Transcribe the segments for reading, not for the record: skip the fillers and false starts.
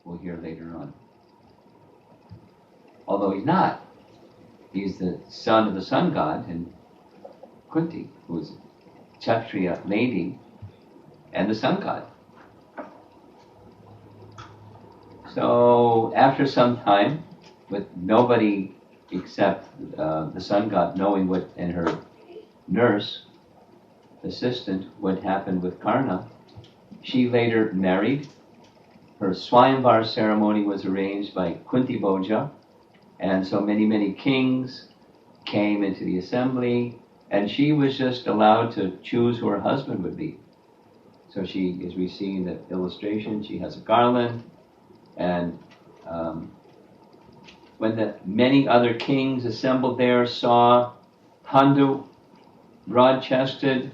we'll hear later on. Although he's not. He's the son of the sun god, and Kunti, who is a Kshatriya lady, and the sun god. So after some time, with nobody except the sun god knowing what, and her nurse, assistant, what happened with Karna, she later married. Her Swayamvar ceremony was arranged by Kunti Bhoja, and so many kings came into the assembly, and she was just allowed to choose who her husband would be. So she, as we see in the illustration, she has a garland, and when the many other kings assembled there saw Pandu, broad-chested,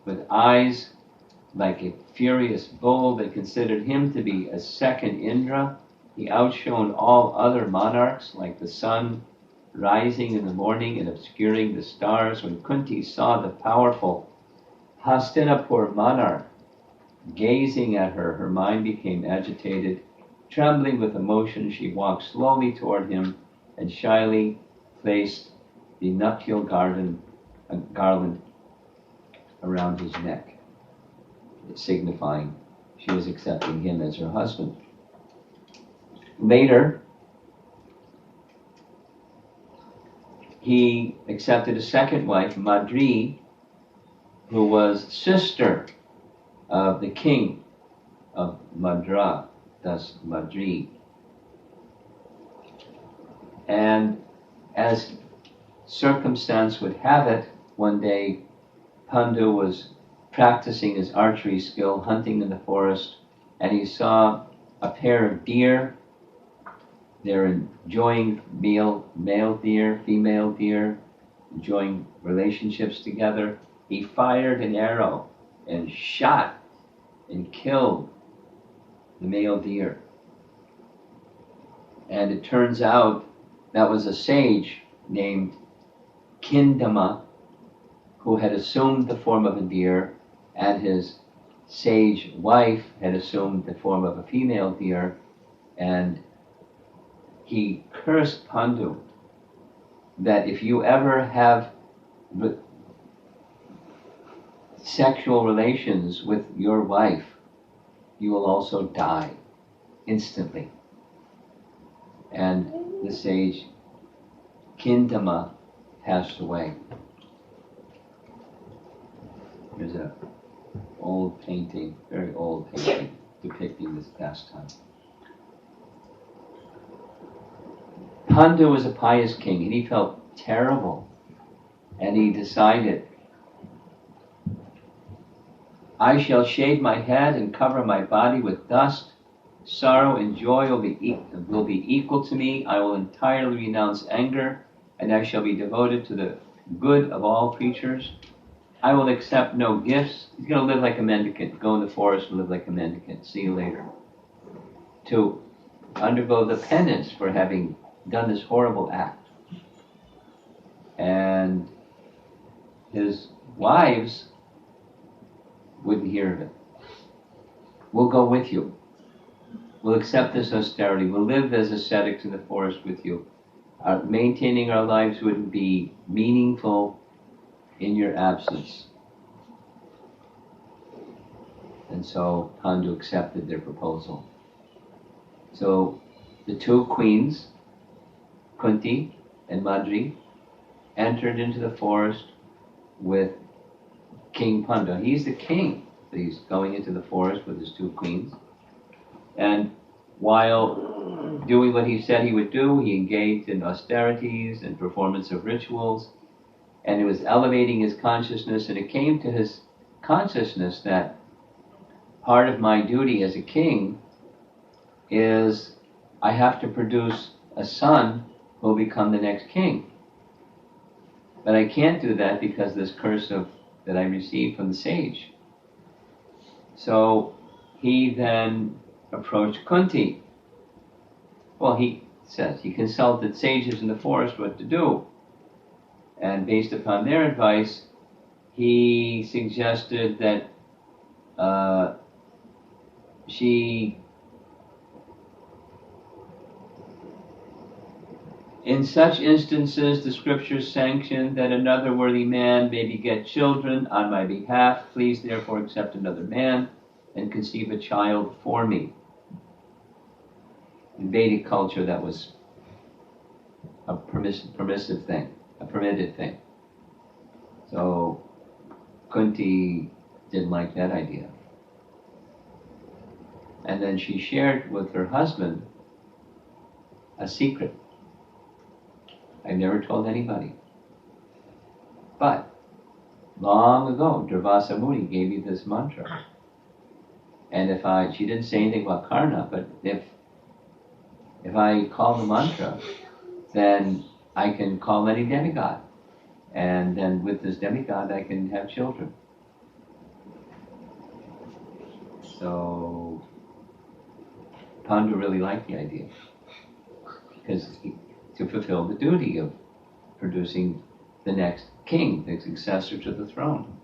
with eyes like a furious bull, they considered him to be a second Indra. He outshone all other monarchs, like the sun rising in the morning and obscuring the stars. When Kunti saw the powerful Hastinapur monarch gazing at her, her mind became agitated. Trembling with emotion, she walked slowly toward him and shyly placed the nuptial garland around his neck, signifying she was accepting him as her husband. Later, he accepted a second wife, Madri, who was sister of the king of Madra, thus Madri. And as circumstance would have it, one day Pandu was practicing his archery skill, hunting in the forest, and he saw a pair of deer. They're enjoying male deer, female deer, enjoying relationships together. He fired an arrow and shot and killed the male deer. And it turns out that was a sage named Kindama, who had assumed the form of a deer, and his sage wife had assumed the form of a female deer, and he cursed Pandu that if you ever have sexual relations with your wife, you will also die instantly. And the sage Kindama passed away. There's an old painting, very old painting, depicting this pastime. Pandu was a pious king, and he felt terrible. And he decided, I shall shave my head and cover my body with dust. Sorrow and joy will be equal to me. I will entirely renounce anger, and I shall be devoted to the good of all creatures. I will accept no gifts. He's going to live like a mendicant, go in the forest and live like a mendicant. See you later. To undergo the penance for having done this horrible act. And his wives wouldn't hear of it. We'll go with you. We'll accept this austerity. We'll live as ascetics in the forest with you. Maintaining our lives wouldn't be meaningful in your absence. And so Pandu accepted their proposal. So the two queens, Kunti and Madri, entered into the forest with King Pandu. He's the king, but he's going into the forest with his two queens. And while doing what he said he would do, he engaged in austerities and performance of rituals, and it was elevating his consciousness, and it came to his consciousness that part of my duty as a king is I have to produce a son who will become the next king. But I can't do that because of this curse that I received from the sage. So he then approached Kunti. Well, he says he consulted sages in the forest what to do. And based upon their advice, he suggested that she In such instances, the scriptures sanction that another worthy man may beget children on my behalf. Please therefore accept another man and conceive a child for me. In Vedic culture, that was a permissive thing, a permitted thing. So Kunti didn't like that idea. And then she shared with her husband a secret. I've never told anybody. But long ago, Durvasa Muni gave me this mantra. And she didn't say anything about Karna, but if I call the mantra, then I can call any demigod. And then with this demigod, I can have children. So Pandu really liked the idea, because to fulfill the duty of producing the next king, the successor to the throne.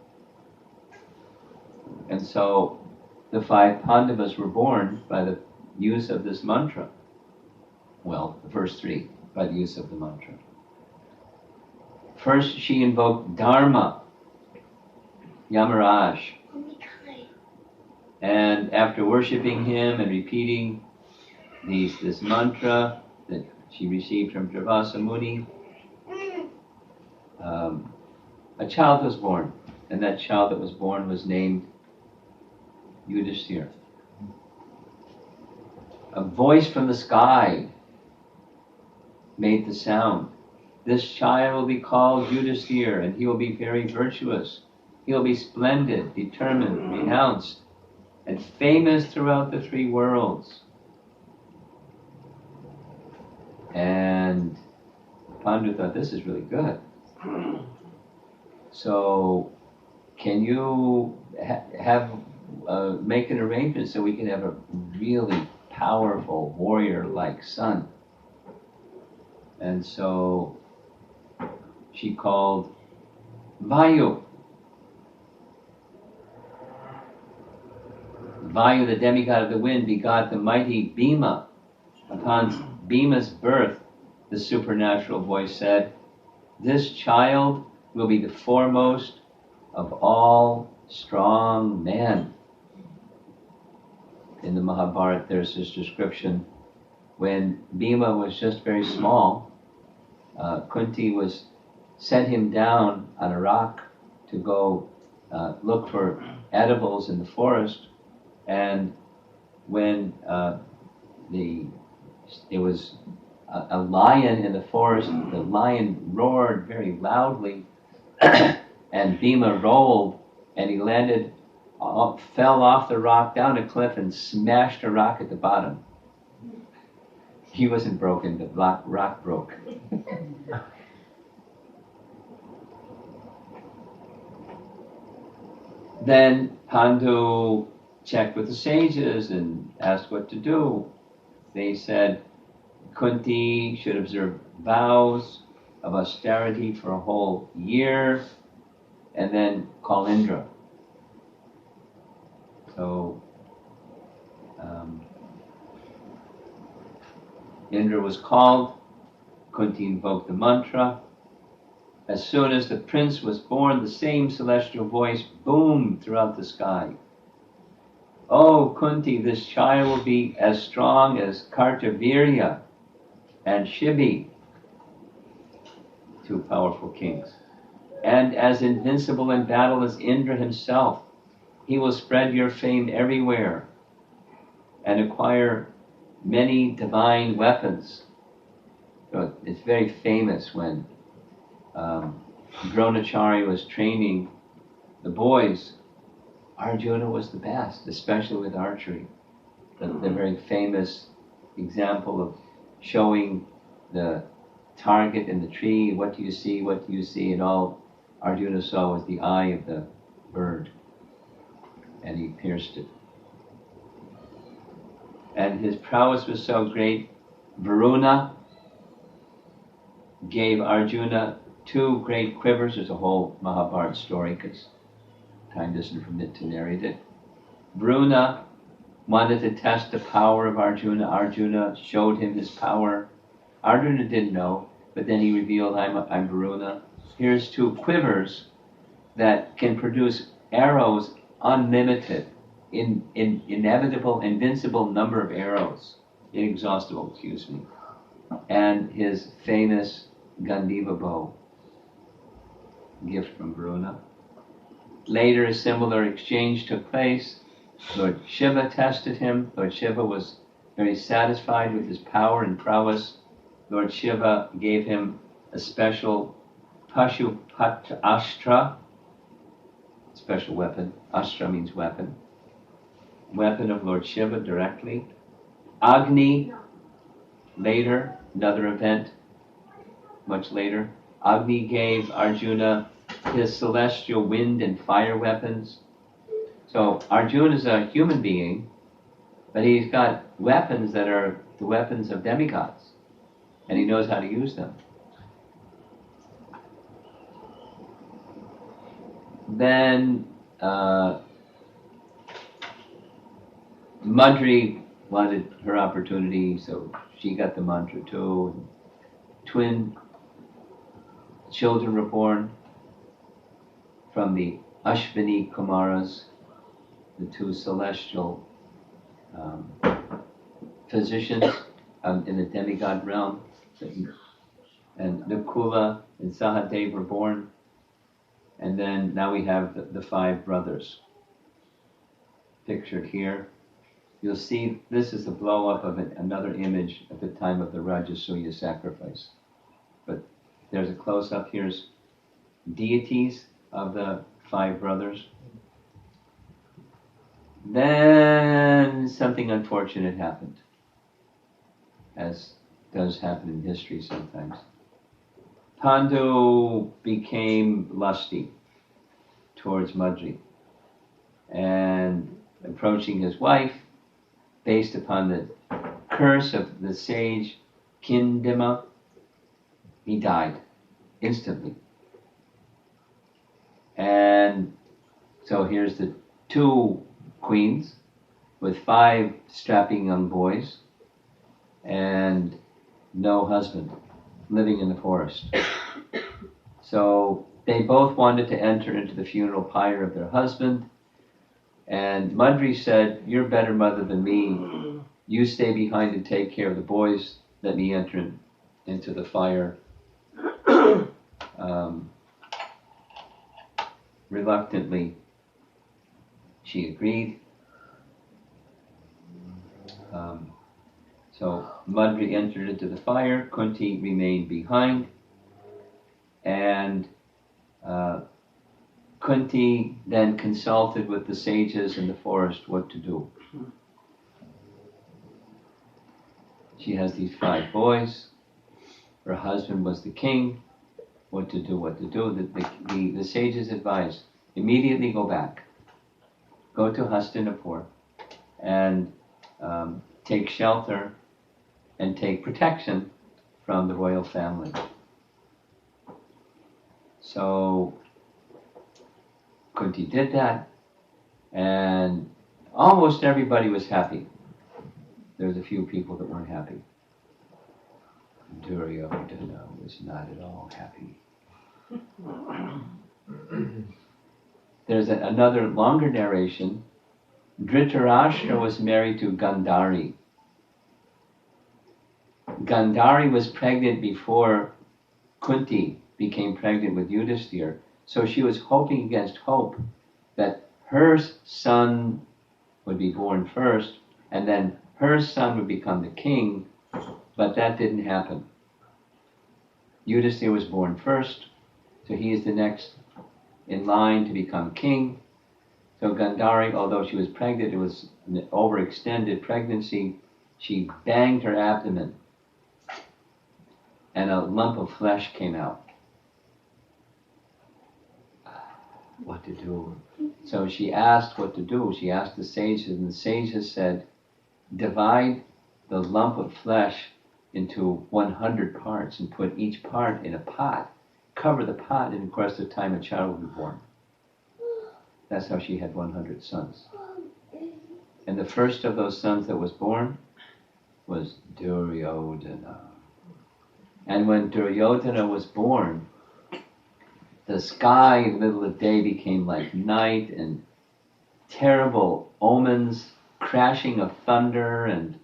And so the 5 Pandavas were born by the use of this mantra. Well, the first 3 by the use of the mantra. First, she invoked Dharma, Yamaraj. And after worshipping him and repeating this mantra that she received from Durvasa Muni, a child was born. And that child that was born was named Yudhishthira. A voice from the sky made the sound. This child will be called Yudhishthira, and he will be very virtuous. He will be splendid, determined, renounced, and famous throughout the 3 worlds. And Pandu thought, this is really good. So can you make an arrangement so we can have a really powerful warrior-like son? And so she called Vayu. Vayu, the demigod of the wind, begot the mighty Bhima. Upon Bhima's birth, the supernatural voice said, this child will be the foremost of all strong men. In the Mahabharata, there's this description when Bhima was just very small. Kunti set him down on a rock to go look for edibles in the forest, and when it was a lion in the forest, the lion roared very loudly, and Bhima rolled, and he fell off the rock down a cliff and smashed a rock at the bottom. He wasn't broken, the rock broke. Then Pandu checked with the sages and asked what to do. They said Kunti should observe vows of austerity for a whole year and then call Indra. So Indra was called. Kunti invoked the mantra. As soon as the prince was born, the same celestial voice boomed throughout the sky. Oh, Kunti, this child will be as strong as Kartavirya and Shibi, 2 powerful kings, and as invincible in battle as Indra himself. He will spread your fame everywhere and acquire many divine weapons. So it's very famous when Dronacharya was training the boys. Arjuna was the best, especially with archery. The very famous example of showing the target in the tree, what do you see, what do you see, and all Arjuna saw was the eye of the bird, and he pierced it. And his prowess was so great, Varuna gave Arjuna 2 great quivers. There's a whole Mahabharata story, because time doesn't permit to narrate it. Varuna wanted to test the power of Arjuna. Arjuna showed him his power. Arjuna didn't know. but then he revealed, I'm Varuna. Here's 2 quivers that can produce arrows unlimited, in inevitable, invincible number of arrows, inexhaustible, excuse me, and his famous Gandiva bow, gift from Varuna. Later, a similar exchange took place. Lord Shiva tested him. Lord Shiva was very satisfied with his power and prowess. Lord Shiva gave him a special Pashupat Astra, special weapon. Astra means weapon. Weapon of Lord Shiva directly. Agni, later, another event, much later. Agni gave Arjuna his celestial wind and fire weapons. So Arjuna is a human being, but he's got weapons that are the weapons of demigods, and he knows how to use them. Then Madri wanted her opportunity, so she got the mantra too. Twin children were born from the Ashvini Kumaras, the 2 celestial physicians in the demigod realm. And Nakula and Sahadev were born. And then now we have the 5 brothers pictured here. You'll see this is a blow up of another image at the time of the Rajasuya sacrifice. But there's a close up. Here's deities of the 5 brothers. Then something unfortunate happened, as does happen in history sometimes. Pandu became lusty towards Madri, and approaching his wife, based upon the curse of the sage Kindima, he died instantly. And so here's the 2 queens with 5 strapping young boys and no husband, living in the forest. So they both wanted to enter into the funeral pyre of their husband, and Madri said, "You're a better mother than me. You stay behind and take care of the boys. Let me enter into the fire." Reluctantly, she agreed. So Madri entered into the fire. Kunti remained behind, and Kunti then consulted with the sages in the forest what to do. She has these 5 boys. Her husband was the king. What to do, what to do. The sages advised, immediately go back. Go to Hastinapur and take shelter and take protection from the royal family. So Kunti did that, and almost everybody was happy. There was a few people that weren't happy. Duryodhana was not at all happy. There's another longer narration. Dhritarashtra was married to Gandhari. Gandhari was pregnant before Kunti became pregnant with Yudhisthira, so she was hoping against hope that her son would be born first, and then her son would become the king, but that didn't happen. Yudhisthira was born first, so he is the next in line to become king. So Gandhari, although she was pregnant, it was an overextended pregnancy, she banged her abdomen, and a lump of flesh came out. What to do? So she asked what to do. She asked the sages, and the sages said, divide the lump of flesh into 100 parts and put each part in a pot. Cover the pot, and in the course of time a child will be born. That's how she had 100 sons. And the first of those sons that was born was Duryodhana. And when Duryodhana was born, the sky in the middle of the day became like night, and terrible omens, crashing of thunder and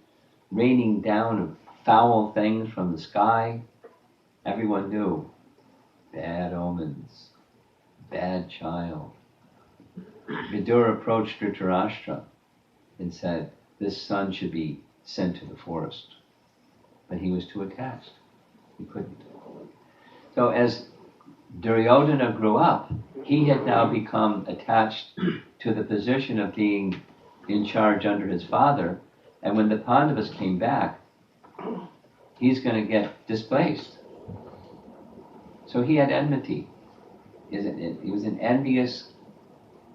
raining down of foul things from the sky. Everyone knew, bad omens, bad child. Vidura approached Dhritarashtra and said, this son should be sent to the forest. But he was too attached. He couldn't. So as Duryodhana grew up, he had now become attached to the position of being in charge under his father, and when the Pandavas came back, he's going to get displaced. So he had enmity. He was an envious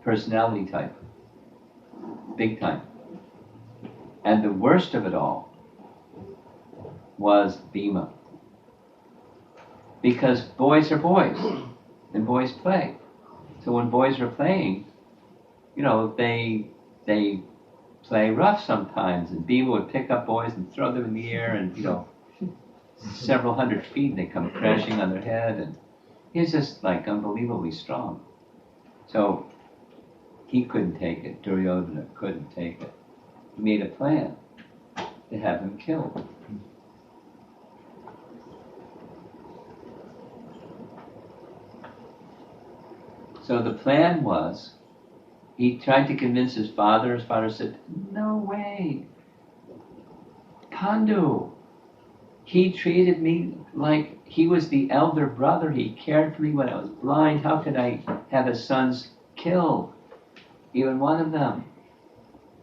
personality type, big time. And the worst of it all was Bhima. Because boys are boys, and boys play. So when boys are playing, they play rough sometimes, and Bhima would pick up boys and throw them in the air, and several hundred feet, and they come crashing on their head, and he's just like unbelievably strong. So he couldn't take it. Duryodhana couldn't take it. He made a plan to have him killed. So the plan was, he tried to convince his father. His father said, no way. Pandu, he treated me like he was the elder brother. He cared for me when I was blind. How could I have his sons killed? Even one of them.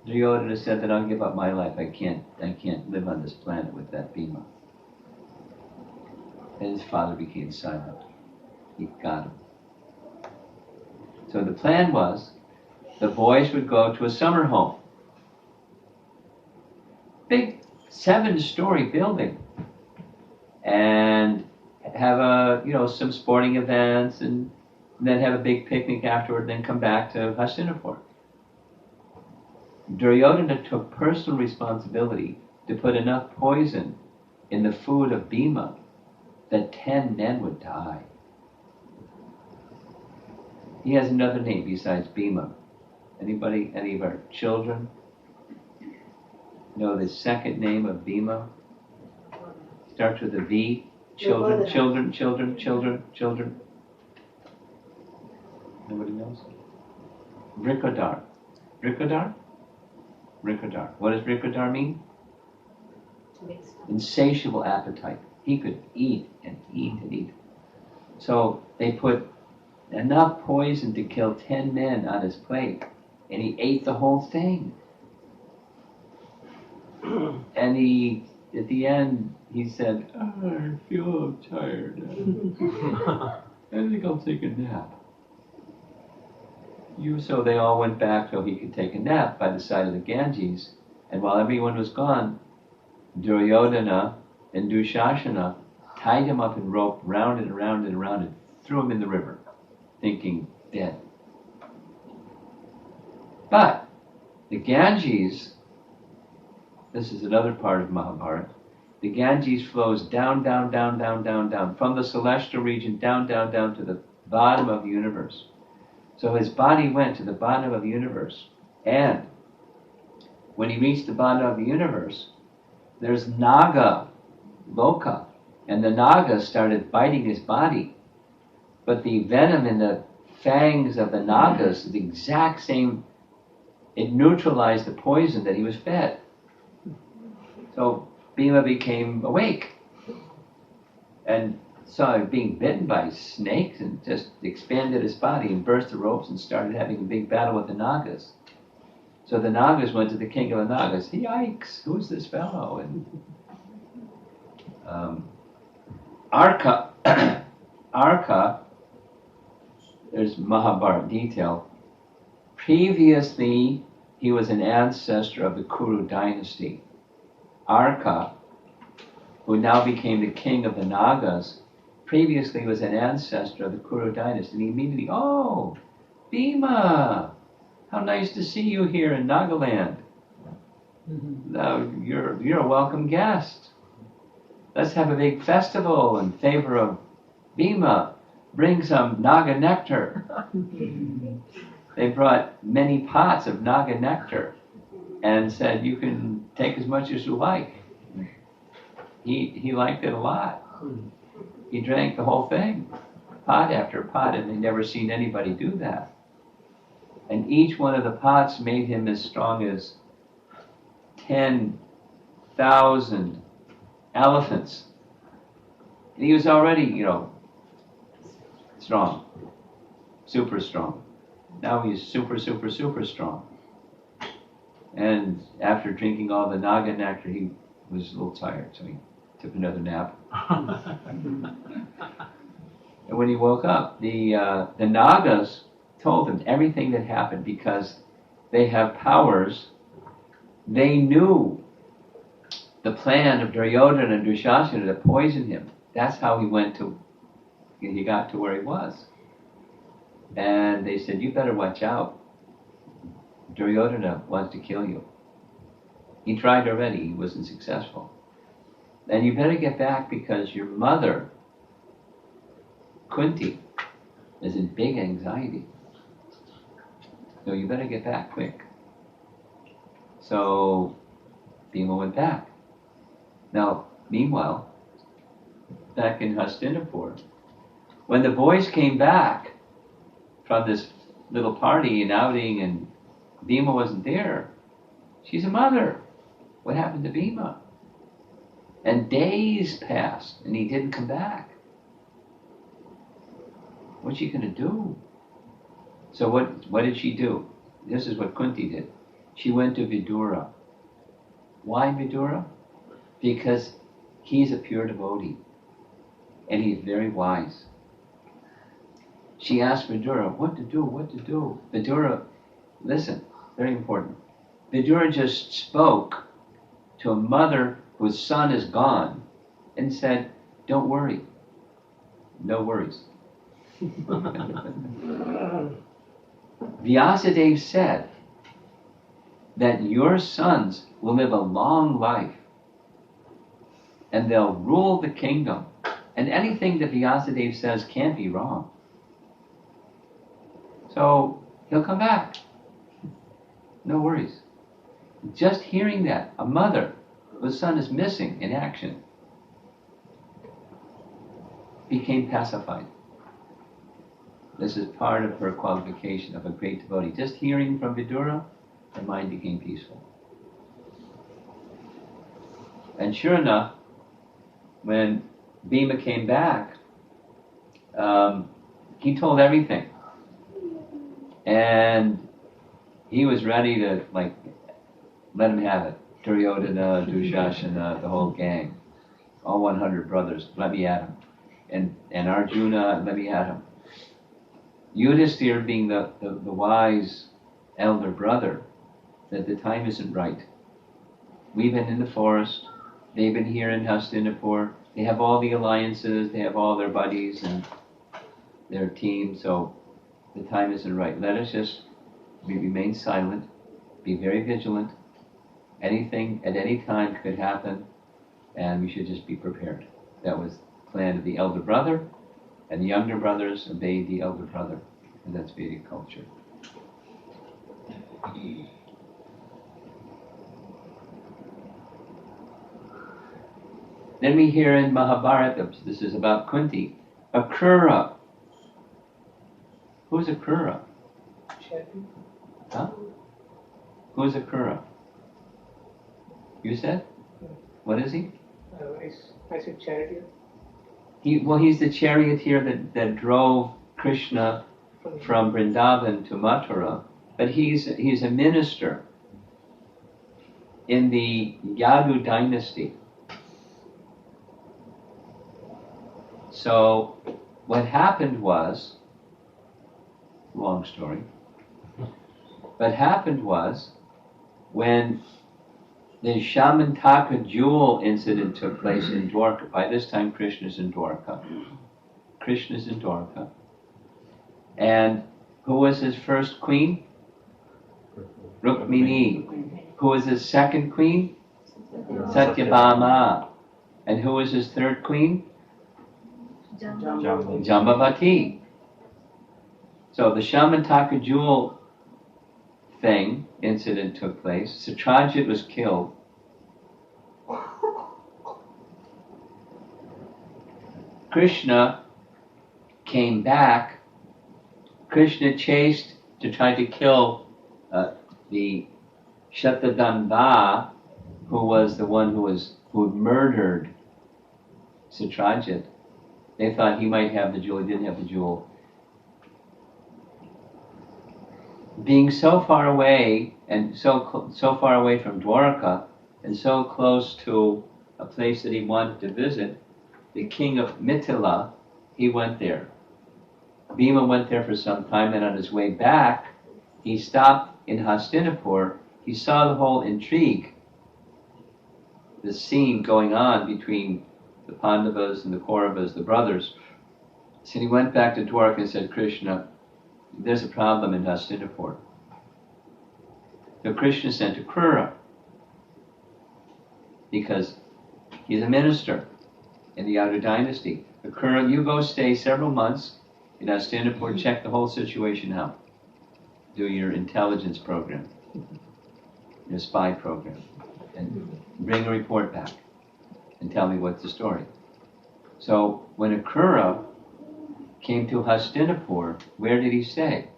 Duryodhana said that I'll give up my life. I can't live on this planet with that Bhima. And his father became silent. He got him. So the plan was, the boys would go to a summer home. Big 7-story building. And have some sporting events, and then have a big picnic afterward, then come back to Hastinapur. Duryodhana took personal responsibility to put enough poison in the food of Bhima that 10 men would die. He has another name besides Bhima. Anybody, any of our children know the second name of Bhima? Starts with a V. Children. Nobody knows? Rikadar. What does Rikadar mean? Insatiable appetite. He could eat and eat and eat. So they put enough poison to kill 10 men on his plate, and he ate the whole thing. And at the end, he said, I feel tired. I think I'll take a nap. So they all went back so he could take a nap by the side of the Ganges. And while everyone was gone, Duryodhana and Dushasana tied him up in rope round and around and around and threw him in the river, thinking dead. But the Ganges, this is another part of Mahabharata, the Ganges flows down from the celestial region down to the bottom of the universe. So his body went to the bottom of the universe, and when he reached the bottom of the universe, there's Naga Loka, and the Nagas started biting his body. But the venom in the fangs of the Nagas is the exact same. It neutralized the poison that he was fed. So Bhima became awake and saw him being bitten by snakes, and just expanded his body and burst the ropes and started having a big battle with the Nagas. So the Nagas went to the king of the Nagas. Yikes, who's this fellow? And Arka, there's Mahabharata detail. Previously, he was an ancestor of the Kuru dynasty. Arka, who now became the king of the Nagas, previously was an ancestor of the Kuru dynasty. And he immediately, oh, Bhima, how nice to see you here in Nagaland. Now, you're a welcome guest. let's have a big festival in favor of Bhima. Bring some Naga nectar. They brought many pots of Naga nectar and said, you can take as much as you like. He liked it a lot. He drank the whole thing, pot after pot, and they'd never seen anybody do that. And each one of the pots made him as strong as 10,000 elephants. And he was already, strong, super strong. Now he's super, super, super strong. And after drinking all the Naga nectar, he was a little tired, so he took another nap. And when he woke up, the Nagas told him everything that happened because they have powers. They knew the plan of Duryodhana and Dushasana to poison him. That's how he got to where he was. And they said, you better watch out. Duryodhana wants to kill you. He tried already, he wasn't successful. And you better get back because your mother, Kunti, is in big anxiety. So you better get back quick. So Bhima went back. Now, meanwhile, back in Hastinapur, when the boys came back from this little party and outing and Bhima wasn't there, she's a mother. What happened to Bhima? And days passed and he didn't come back. What's she going to do? So what did she do? This is what Kunti did. She went to Vidura. Why Vidura? Because he's a pure devotee and he's very wise. She asked Vidura, what to do? Vidura, listen, very important. Vidura just spoke to a mother whose son is gone and said, don't worry, no worries. Vyasadeva said that your sons will live a long life and they'll rule the kingdom. And anything that Vyasadeva says can't be wrong. So he'll come back. No worries. Just hearing that, a mother whose son is missing in action became pacified. This is part of her qualification of a great devotee. Just hearing from Vidura, her mind became peaceful. And sure enough, when Bhima came back, he told everything. And he was ready to, let him have it. Duryodhana, Dushasana, the whole gang. All 100 brothers, let me at him. And Arjuna, let me at him. Yudhisthira, being the wise elder brother, said the time isn't right. We've been in the forest. They've been here in Hastinapur. They have all the alliances. They have all their buddies and their team. So the time isn't right. Let us just remain silent. Be very vigilant. Anything at any time could happen, and we should just be prepared. That was the plan of the elder brother, and the younger brothers obeyed the elder brother, and that's Vedic culture. Then we hear in Mahabharata, this is about Kunti, Akrura. Who's Akrura? Huh? Who's Akrura? You said? What is he? I said charioteer. He's the charioteer that drove Krishna from Vrindavan to Mathura, but he's a minister in the Yadu dynasty. So what happened was, long story, what happened was when the Shamantaka jewel incident took place in Dwarka. By this time, Krishna's in Dwarka. And who was his first queen? Rukmini. Who was his second queen? Satyabhama. And who was his third queen? Jambavati. Jambavati. So the Shamantaka jewel incident took place. Satyajit was killed. Krishna came back. Krishna chased to try to kill the Shatadanda, who was the one who murdered Satyajit. They thought he might have the jewel. He didn't have the jewel. Being so far away and so far away from Dwarka and so close to a place that he wanted to visit, the king of Mithila, he went there. Bhima went there for some time, and on his way back, he stopped in Hastinapur. He saw the whole intrigue, the scene going on between the Pandavas and the Kauravas, the brothers. So he went back to Dwarka and said, Krishna, there's a problem in Hastinapur. So Krishna sent to Krura, because he's a minister in the outer dynasty. Krura, you go stay several months in Hastinapur, check the whole situation out. Do your intelligence program, your spy program, and bring a report back and tell me what's the story. So when Akrura came to Hastinapur, where did he stay?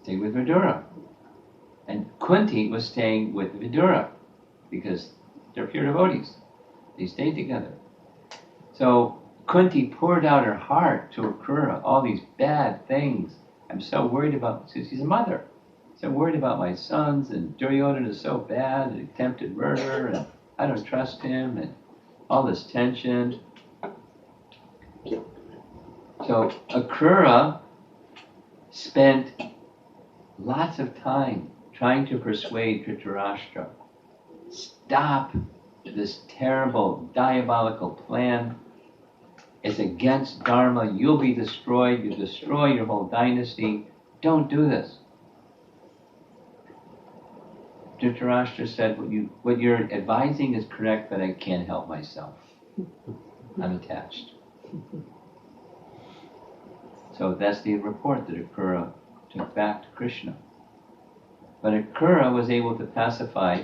Stayed with Vidura. And Kunti was staying with Vidura because they're pure devotees. They stayed together. So Kunti poured out her heart to Akrura, all these bad things. I'm so worried about, she's a mother. So worried about my sons, and Duryodhana is so bad, and attempted murder, and I don't trust him, and all this tension. So Akrura spent lots of time trying to persuade Dhritarashtra, stop this terrible, diabolical plan. It's against Dharma. You'll be destroyed. You destroy your whole dynasty. Don't do this. Dhritarashtra said, what you're advising is correct, but I can't help myself. I'm attached. So that's the report that Akrura took back to Krishna. But Akrura was able to pacify.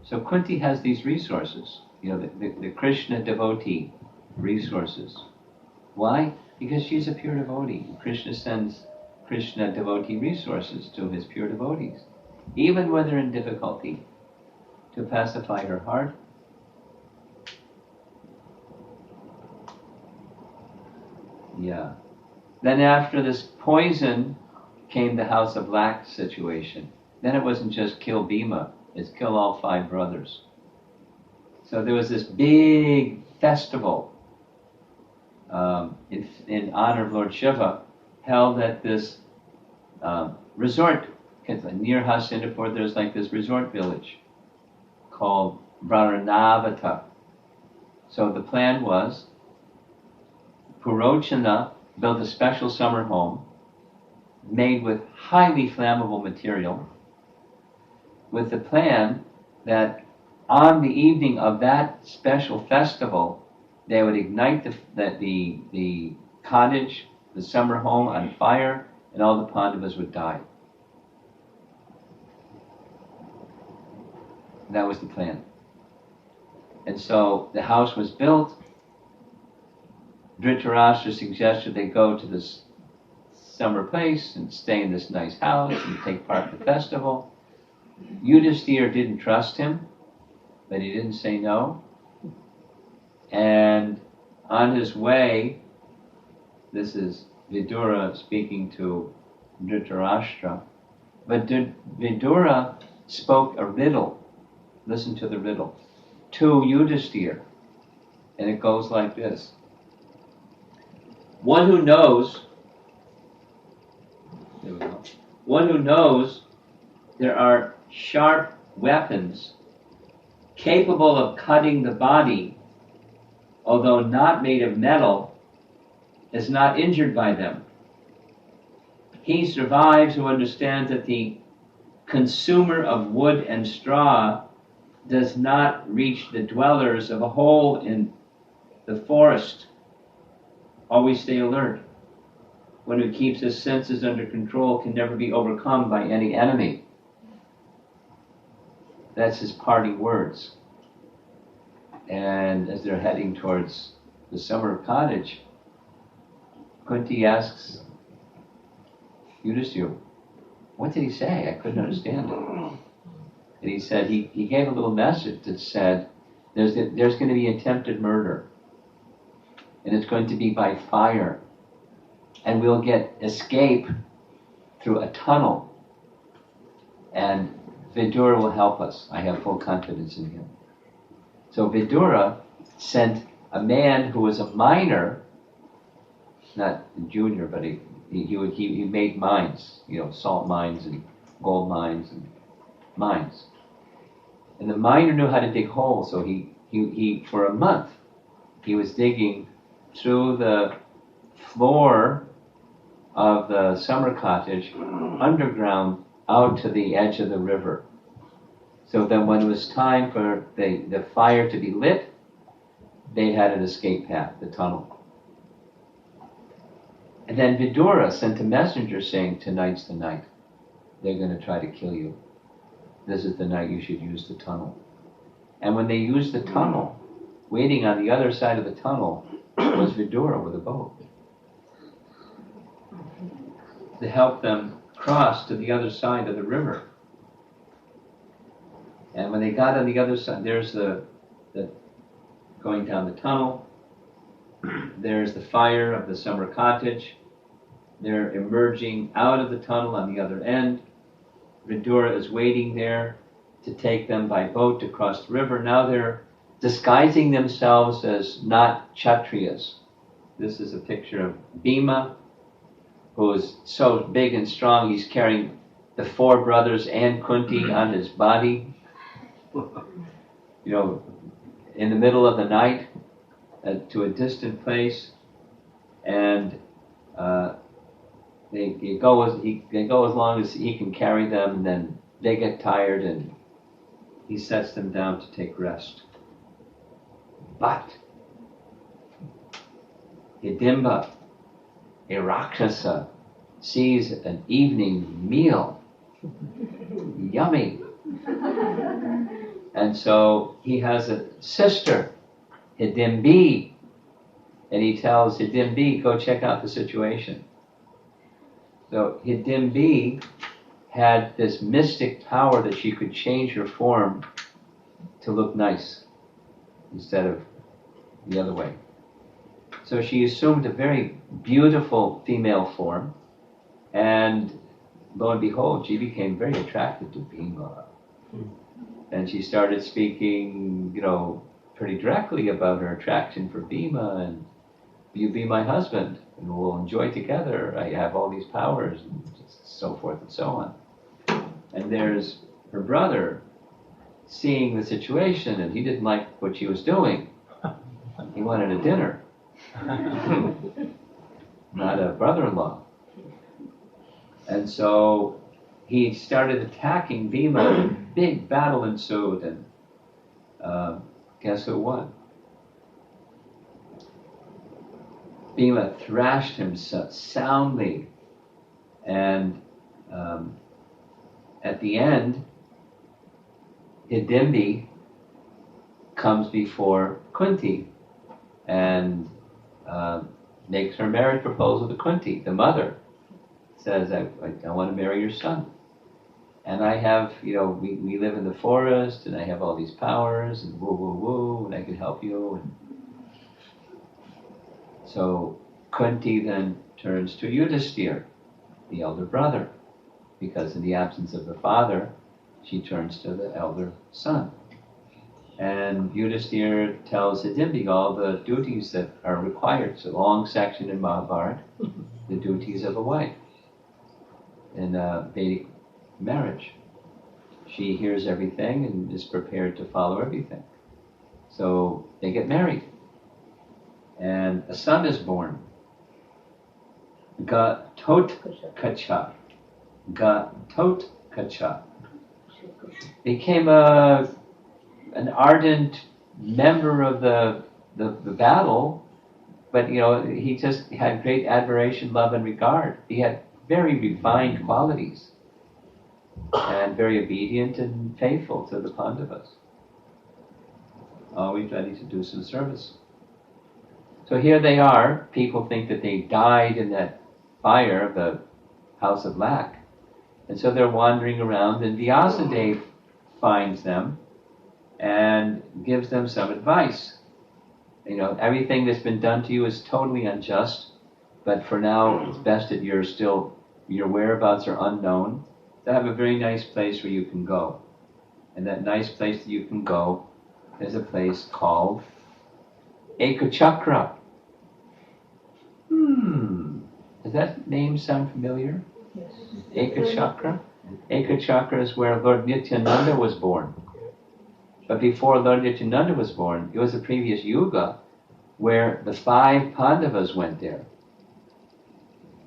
So Kunti has these resources, the Krishna devotee resources. Why? Because she's a pure devotee. Krishna sends Krishna devotee resources to his pure devotees, even when they're in difficulty, to pacify her heart. Yeah. Then after this poison came the House of Lac situation. Then it wasn't just kill Bhima, it's kill all 5 brothers. So there was this big festival in honor of Lord Shiva held at this resort. Near Hastinapur, there's like this resort village called Vranavata. So the plan was Purochana built a special summer home made with highly flammable material, with the plan that on the evening of that special festival, they would ignite the cottage, the summer home on fire, and all the Pandavas would die. That was the plan. And so the house was built. Dhritarashtra suggested they go to this summer place and stay in this nice house and take part in the festival. Yudhisthira didn't trust him, but he didn't say no. And on his way, this is Vidura speaking to Dhritarashtra, but Vidura spoke a riddle. Listen to the riddle. To Yudhisthira. And it goes like this. One who knows there are sharp weapons capable of cutting the body, although not made of metal, is not injured by them. He survives who understands that the consumer of wood and straw does not reach the dwellers of a hole in the forest. Always stay alert. One who keeps his senses under control can never be overcome by any enemy. That's his parting words. And as they're heading towards the summer cottage, Kunti asks Yudhishthira, what did he say? I couldn't understand it. And he said, he gave a little message that said, there's going to be attempted murder. And it's going to be by fire. And we'll get escape through a tunnel. And Vidura will help us. I have full confidence in him. So Vidura sent a man who was a miner, not a junior, but he made mines, salt mines and gold mines and mines. And the miner knew how to dig holes, so he for a month, he was digging through the floor of the summer cottage underground out to the edge of the river. So then when it was time for the fire to be lit, they had an escape path, the tunnel. And then Vidura sent a messenger saying, tonight's the night. They're going to try to kill you. This is the night you should use the tunnel. And when they used the tunnel, waiting on the other side of the tunnel was Vidura with a boat to help them cross to the other side of the river. And when they got on the other side, there's the going down the tunnel. There's the fire of the summer cottage. They're emerging out of the tunnel on the other end. Vidura is waiting there to take them by boat to cross the river. Now they're disguising themselves as not Kshatriyas. This is a picture of Bhima, who is so big and strong, he's carrying the four brothers and Kunti on his body. In the middle of the night, to a distant place, and they go as long as he can carry them, and then they get tired, and he sets them down to take rest. But Hidimba, a Rakshasa, sees an evening meal. Yummy. And so he has a sister, Hidimbi, and he tells Hidimbi, go check out the situation. So Hidimbi had this mystic power that she could change her form to look nice instead of the other way. So she assumed a very beautiful female form, and lo and behold, she became very attracted to Bhima. And she started speaking, pretty directly about her attraction for Bhima, and you be my husband, and we'll enjoy together. I have all these powers, and so forth and so on. And there's her brother seeing the situation, and he didn't like what she was doing. He wanted a dinner, not a brother-in-law. And so he started attacking Bhima, and a big battle ensued, and guess who won? Bhima thrashed him soundly, and at the end, Hidimbi comes before Kunti and makes her marriage proposal to Kunti. The mother says, I want to marry your son. And I have, we live in the forest, and I have all these powers, and woo, woo, woo, and I can help you. And so Kunti then turns to Yudhishthira, the elder brother, because in the absence of the father, she turns to the elder son. And Yudhishthira tells Hidimbi all the duties that are required. It's a long section in Mahabharata, the duties of a wife in a Vedic marriage. She hears everything and is prepared to follow everything. So they get married. And a son is born. Gatotkacha. Gatotkacha. Became a an ardent member of the battle, but he just had great admiration, love, and regard. He had very refined qualities and very obedient and faithful to the Pandavas. Always ready to do some service. So here they are. People think that they died in that fire of the house of lac. And so they're wandering around, and Vyasadeva finds them and gives them some advice. Everything that's been done to you is totally unjust, but for now it's best that your whereabouts are unknown. So I have a very nice place where you can go. And that nice place that you can go is a place called Ekachakra. Does that name sound familiar? Yes. Ekachakra? Ekachakra is where Lord Nityananda was born. But before Lord Nityananda was born, it was a previous yuga where the 5 Pandavas went there.